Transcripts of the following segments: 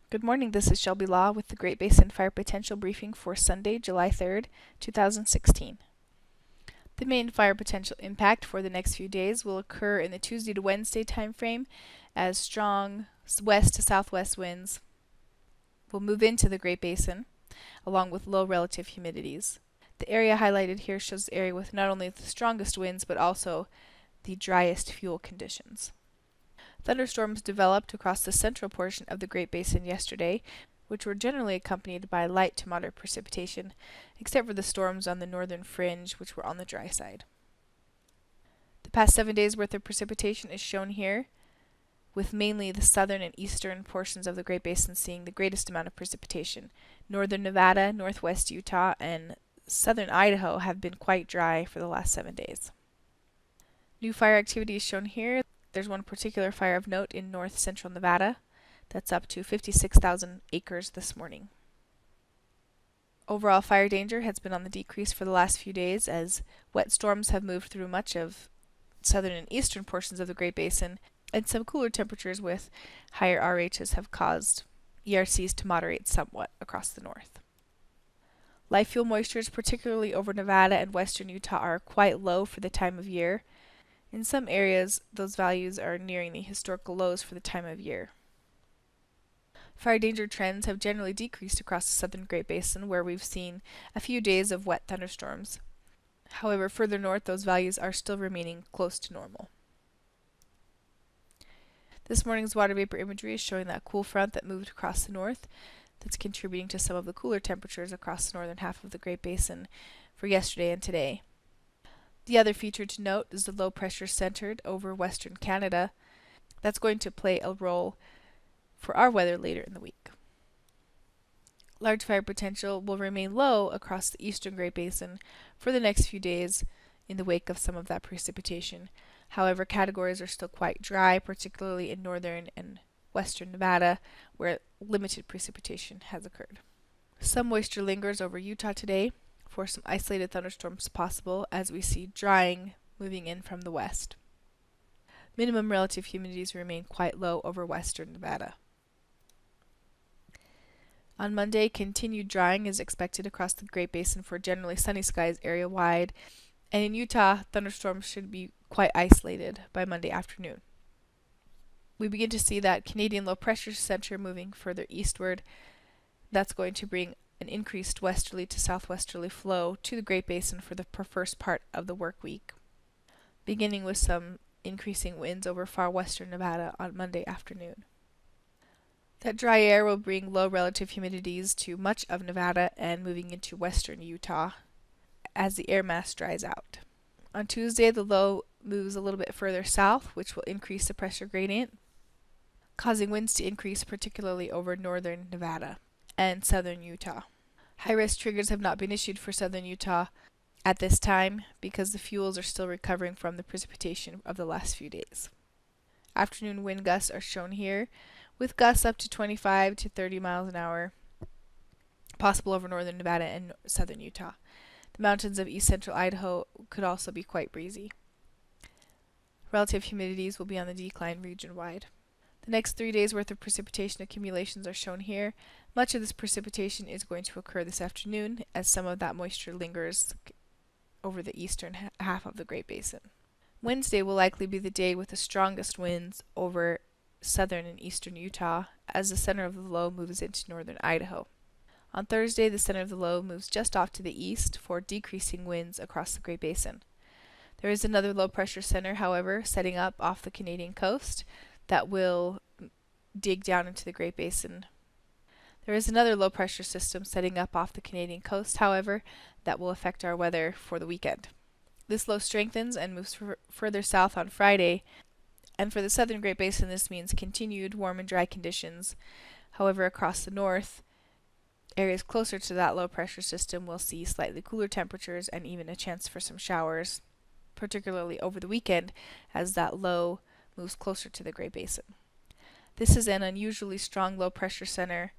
Good morning, this is Shelby Law with the Great Basin Fire Potential Briefing for Sunday, July 3rd, 2016. The main fire potential impact for the next few days will occur in the Tuesday to Wednesday time frame as strong west to southwest winds will move into the Great Basin along with low relative humidities. The area highlighted here shows the area with not only the strongest winds but also the driest fuel conditions. Thunderstorms developed across the central portion of the Great Basin yesterday, which were generally accompanied by light to moderate precipitation, except for the storms on the northern fringe, which were on the dry side. The past 7 days' worth of precipitation is shown here, with mainly the southern and eastern portions of the Great Basin seeing the greatest amount of precipitation. Northern Nevada, northwest Utah, and southern Idaho have been quite dry for the last 7 days. New fire activity is shown here. There's one particular fire of note in north central Nevada that's up to 56,000 acres this morning. Overall fire danger has been on the decrease for the last few days as wet storms have moved through much of southern and eastern portions of the Great Basin, and some cooler temperatures with higher RHs have caused ERCs to moderate somewhat across the north. Live fuel moistures, particularly over Nevada and western Utah, are quite low for the time of year. In some areas, those values are nearing the historical lows for the time of year. Fire danger trends have generally decreased across the southern Great Basin, where we've seen a few days of wet thunderstorms. However, further north, those values are still remaining close to normal. This morning's water vapor imagery is showing that cool front that moved across the north that's contributing to some of the cooler temperatures across the northern half of the Great Basin for yesterday and today. The other feature to note is the low pressure centered over western Canada. That's going to play a role for our weather later in the week. Large fire potential will remain low across the eastern Great Basin for the next few days in the wake of some of that precipitation. However, categories are still quite dry, particularly in northern and western Nevada, where limited precipitation has occurred. Some moisture lingers over Utah today, for some isolated thunderstorms possible as we see drying moving in from the west. Minimum relative humidities remain quite low over western Nevada. On Monday, continued drying is expected across the Great Basin for generally sunny skies area-wide, and in Utah, thunderstorms should be quite isolated by Monday afternoon. We begin to see that Canadian low pressure center moving further eastward. That's going to bring an increased westerly to southwesterly flow to the Great Basin for the first part of the work week, beginning with some increasing winds over far western Nevada on Monday afternoon. That dry air will bring low relative humidities to much of Nevada and moving into western Utah as the air mass dries out. On Tuesday, the low moves a little bit further south, which will increase the pressure gradient, causing winds to increase particularly over northern Nevada and southern Utah. High-risk triggers have not been issued for southern Utah at this time because the fuels are still recovering from the precipitation of the last few days. Afternoon wind gusts are shown here, with gusts up to 25 to 30 miles an hour, possible over northern Nevada and southern Utah. The mountains of east central Idaho could also be quite breezy. Relative humidities will be on the decline region-wide. The next 3 days' worth of precipitation accumulations are shown here. Much of this precipitation is going to occur this afternoon as some of that moisture lingers over the eastern half of the Great Basin. Wednesday will likely be the day with the strongest winds over southern and eastern Utah as the center of the low moves into northern Idaho. On Thursday, the center of the low moves just off to the east for decreasing winds across the Great Basin. There is another low pressure center, however, setting up off the Canadian coast that will dig down into the Great Basin. There is another low pressure system setting up off the Canadian coast, however, that will affect our weather for the weekend. This low strengthens and moves further south on Friday, and for the southern Great Basin this means continued warm and dry conditions. However, across the north, areas closer to that low pressure system will see slightly cooler temperatures and even a chance for some showers, particularly over the weekend as that low moves closer to the Great Basin. This is an unusually strong low pressure center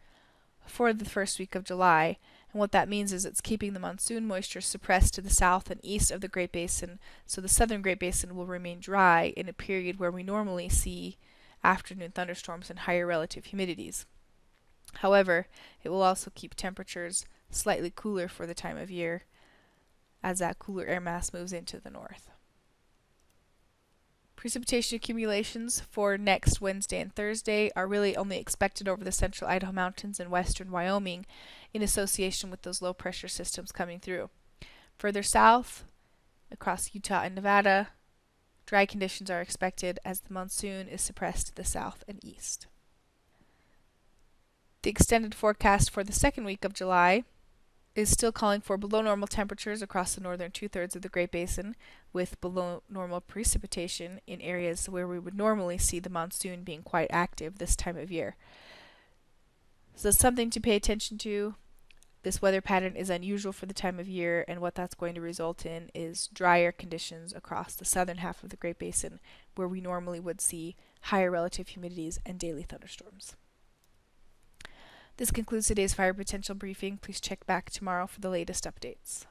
for the first week of July, and what that means is it's keeping the monsoon moisture suppressed to the south and east of the Great Basin, so the southern Great Basin will remain dry in a period where we normally see afternoon thunderstorms and higher relative humidities. However, it will also keep temperatures slightly cooler for the time of year as that cooler air mass moves into the north. Precipitation accumulations for next Wednesday and Thursday are really only expected over the central Idaho Mountains and western Wyoming in association with those low pressure systems coming through. Further south, across Utah and Nevada, dry conditions are expected as the monsoon is suppressed to the south and east. The extended forecast for the second week of July is still calling for below normal temperatures across the northern two-thirds of the Great Basin, with below normal precipitation in areas where we would normally see the monsoon being quite active this time of year. So something to pay attention to. This weather pattern is unusual for the time of year, and what that's going to result in is drier conditions across the southern half of the Great Basin, where we normally would see higher relative humidities and daily thunderstorms. This concludes today's fire potential briefing. Please check back tomorrow for the latest updates.